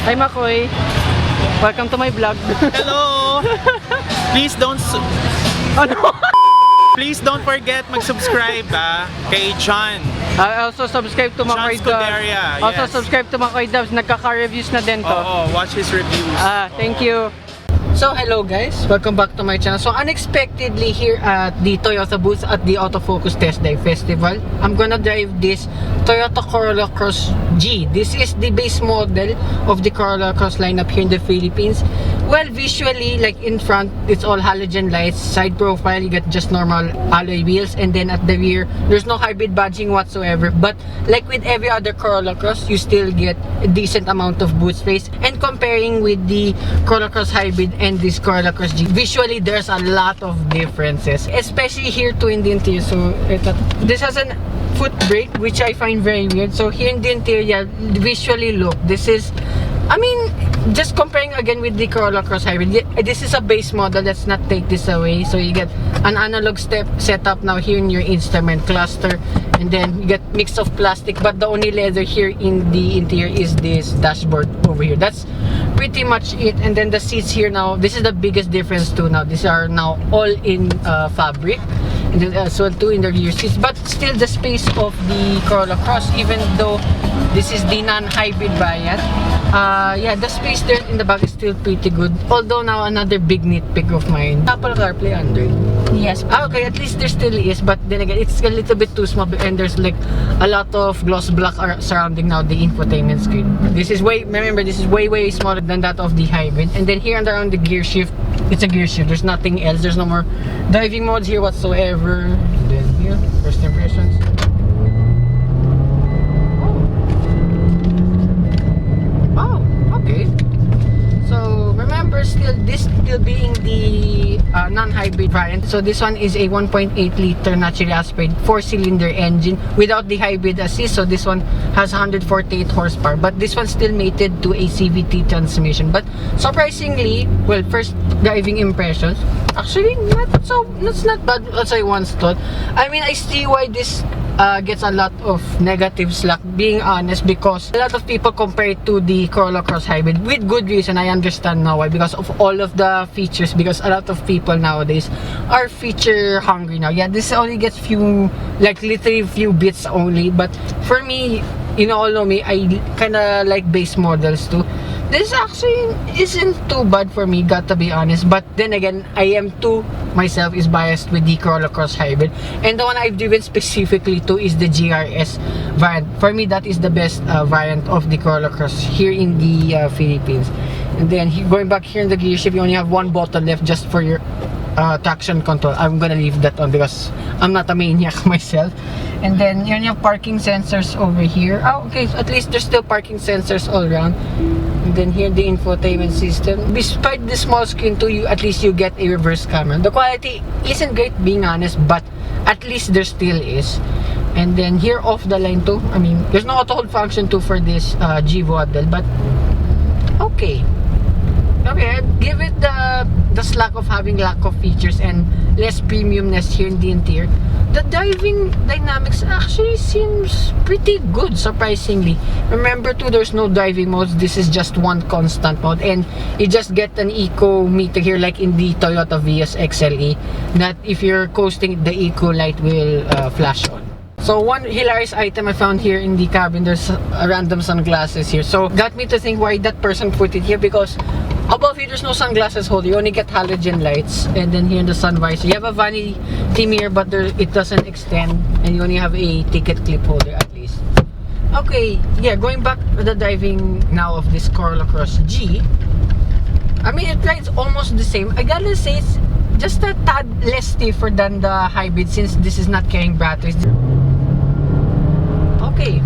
Hi Makoy. Welcome to my vlog. Hello! Please don't Ano? Please don't forget mag-subscribe kay John. Also subscribe to Makoy Dubs. Scuderia, Also yes. subscribe to Makoy Dubs. Nagkaka-reviews na din to. Oo, watch his reviews. Thank you. So hello guys, welcome back to my channel. So unexpectedly here at the Toyota booth at the Autofocus Test Drive Festival, I'm gonna drive this Toyota Corolla Cross G. This is the base model of the Corolla Cross lineup here in the Philippines. Well, visually, like in front, it's all halogen lights. Side profile, you get just normal alloy wheels, and then at the rear, there's no hybrid badging whatsoever. But like with every other Corolla Cross, you still get a decent amount of boot space. And comparing with the Corolla Cross Hybrid and this Corolla Cross G, visually there's a lot of differences, especially here too in the interior. So this has an foot brake, which I find very weird. So here in the interior, visually look, this is, I mean, just comparing again with the Corolla Cross Hybrid, this is a base model. Let's not take this away. So you get an analog step setup now here in your instrument cluster, and then you get mix of plastic, but the only leather here in the interior is this dashboard over here. That's pretty much it. And then the seats here now, this is the biggest difference too. Now these are now all in fabric, and then as well too in the rear seats, but still the space of the Corolla Cross, even though this is the non-hybrid variant, yeah, the space there in the back is still pretty good. Although now another big nitpick of mine, Apple CarPlay Android. Yes. Okay, at least there still is, but then again, it's a little bit too small, and there's like a lot of gloss black surrounding now the infotainment screen. This is remember, this is way smaller than that of the hybrid. And then here and around the gear shift, it's a gear shift. There's nothing else. There's no more driving modes here whatsoever. And then here, first impressions. So remember, this still being the non-hybrid variant. So this one is a 1.8 liter naturally aspirated 4-cylinder engine without the hybrid assist. So this one has 148 horsepower, but this one still mated to a CVT transmission. But surprisingly, well, first driving impressions, actually that's not bad as I once thought. I mean, I see why this gets a lot of negative slack, being honest, because a lot of people compare it to the Corolla Cross Hybrid with good reason. I understand now why, because of all of the features, because a lot of people nowadays are feature hungry now. Yeah, this only gets few, like literally few bits only, but for me, you know, all know me, I kinda like base models too. This actually isn't too bad for me, got to be honest. But then again, I am too, myself is biased with the Corolla Cross Hybrid. And the one I've driven specifically to is the GRS variant. For me, that is the best variant of the Corolla Cross here in the Philippines. And then going back here in the gear shift, you only have one button left just for your traction control. I'm gonna leave that on because I'm not a maniac myself. And then you have parking sensors over here. Oh, okay, so at least there's still parking sensors all around. And then here the infotainment system. Despite the small screen too, at least you get a reverse camera. The quality isn't great, being honest, but at least there still is. And then here off the line too, I mean, there's no auto hold function too for this G model, but okay. Okay, I'd give it the slack of having lack of features and less premiumness here in the interior. The driving dynamics actually seems pretty good, surprisingly. Remember too, there's no driving modes. This is just one constant mode, and you just get an eco meter here like in the Toyota Vios XLE, that if you're coasting, the eco light will flash on. So one hilarious item I found here in the cabin, there's random sunglasses here. So got me to think why that person put it here, because above here there's no sunglasses holder. You only get halogen lights, and then here in the sun visor you have a vanity mirror, but it doesn't extend, and you only have a ticket clip holder at least. Okay, yeah, going back to the driving now of this Corolla Cross G, I mean, it rides almost the same. I gotta say it's just a tad less stiffer than the hybrid, since this is not carrying batteries. Okay,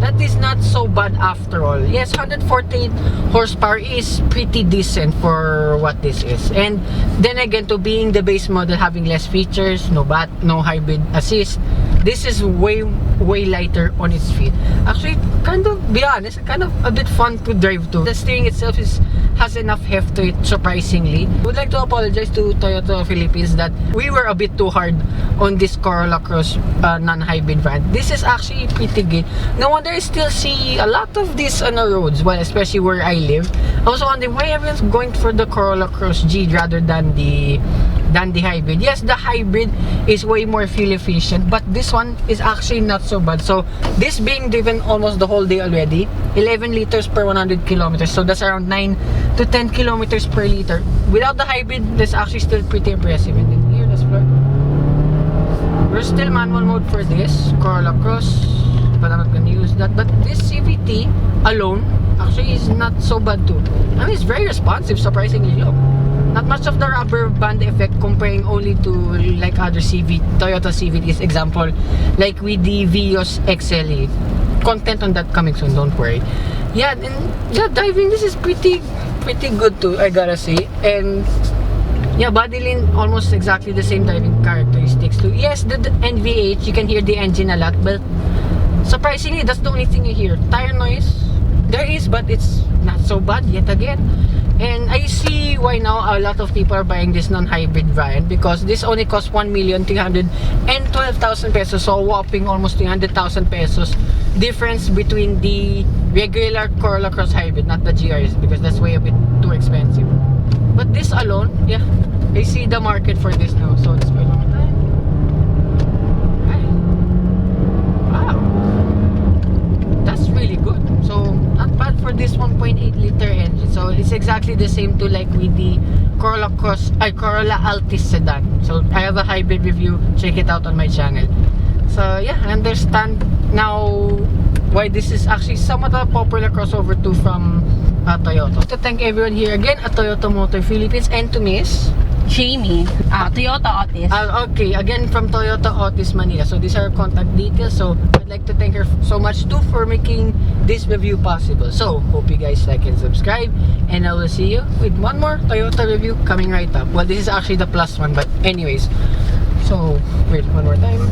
that is not so bad after all. Yes, 148 horsepower is pretty decent for what this is. And then again, to being the base model, having less features, no hybrid assist, This is way lighter on its feet. Actually, kind of, be honest, kind of a bit fun to drive to. The steering itself has enough heft to it, surprisingly. I would like to apologize to Toyota Philippines that we were a bit too hard on this Corolla Cross non-hybrid variant. This is actually pretty good. No wonder I still see a lot of this on the roads, well, especially where I live. I was wondering why everyone's going for the Corolla Cross G rather than the hybrid. Yes, the hybrid is way more fuel efficient, but this one is actually not so bad. So this being driven almost the whole day already, 11 liters per 100 kilometers, so that's around 9 to 10 kilometers per liter. Without the hybrid, that's actually still pretty impressive. And then here, let's flirt. We're still manual mode for this Corolla Cross, but I'm not gonna use that. But this CVT alone actually is not so bad too. I mean, it's very responsive, surprisingly low. Not much of the rubber band effect comparing only to like other Toyota CVTs, example like with the Vios XLE. Content on that coming soon, don't worry. Yeah, and yeah, driving this is pretty good too, I gotta say. And yeah, body line almost exactly the same driving characteristics too. Yes, the NVH, you can hear the engine a lot, but surprisingly that's the only thing you hear. Tire noise there is, but it's not so bad yet again. And I see why now a lot of people are buying this non-hybrid variant, because this only costs 1,312,000 pesos, so whopping almost 300,000 pesos difference between the regular Corolla Cross hybrid, not the GRS, because that's way a bit too expensive. But this alone, yeah, I see the market for this now. So let's wait on time. Wow, that's really good. So not bad for this 1.8 liter engine. So it's exactly the same to like with the Corolla Cross, Corolla Altis sedan. So I have a hybrid review, check it out on my channel. So yeah, I understand now why this is actually somewhat a popular crossover too from Toyota. To thank everyone here again at Toyota Motor Philippines, and to Miss Jamie, Toyota Otis. Okay, again from Toyota Otis Manila. So these are her contact details. So I'd like to thank her so much too for making this review possible. So hope you guys like and subscribe, and I will see you with one more Toyota review coming right up. Well, this is actually the plus one, but anyways. So wait, one more time.